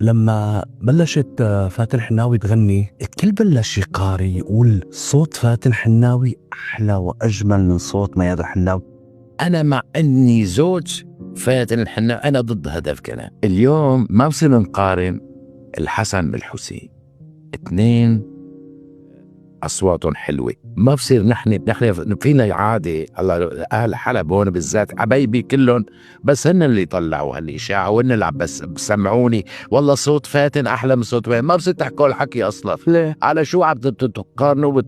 لما بلشت فاتن حناوي تغني، الكل بلش يقاري يقول صوت فاتن حناوي أحلى وأجمل من صوت ميادة حناوي. أنا مع أني زوج فاتن الحناوي أنا ضد هذا الكلام. اليوم ما بصير نقارن الحسن بالحسين، اثنين أصواتهم حلوة، ما بصير نحن فينا عادة. الله أهل حلب هون بالذات حبايبي كلهم، بس هن اللي طلعوا هالإشاعة وهن اللي عم بس بسمعوني والله صوت فاتن أحلى من صوت فاتن. ما بصير تحكوا الحكي أصلا. ليه؟ على شو عم تقارنوا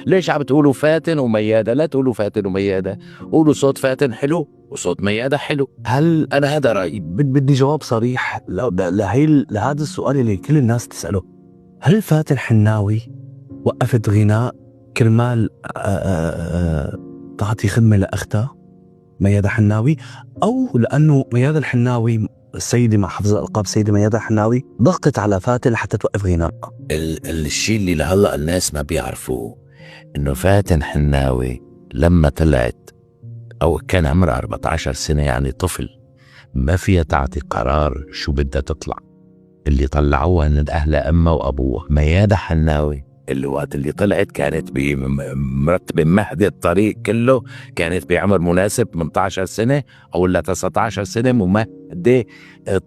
ليش عم تقولوا فاتن وميادة؟ لا تقولوا فاتن وميادة، قولوا صوت فاتن حلو وصوت ميادة حلو. هل أنا هذا رأيي. بدي جواب صريح لهذا السؤال اللي كل الناس تسأله. هل فاتن حناوي وقفت غناء كرمال تعطي خدمة لأختها ميادة حناوي، أو لأنه ميادة الحناوي السيدة مع حفظ الألقاب سيدة ميادة حناوي ضغطت على فاتن لحتى توقف غناء؟ الشيء اللي لهلا الناس ما بيعرفوه إنه فاتن حناوي لما طلعت أو كان عمرها 14 سنة، يعني طفل، ما فيها تعطي قرار شو بدها تطلع. اللي طلعوها من أهلها أمها وأبوها. ميادة حناوي الوقت اللي طلعت كانت مرتبة مهدي الطريق كله، كانت بعمر مناسب 18 سنة أو لا 19 سنة، ممهدة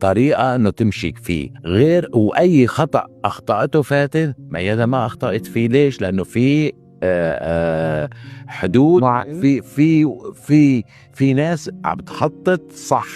طريقة أنه تمشي فيه. غير وأي خطأ أخطأته فاتن، ميادة ما أخطأت فيه. ليش؟ لأنه في حدود، في ناس عم تخطط صح.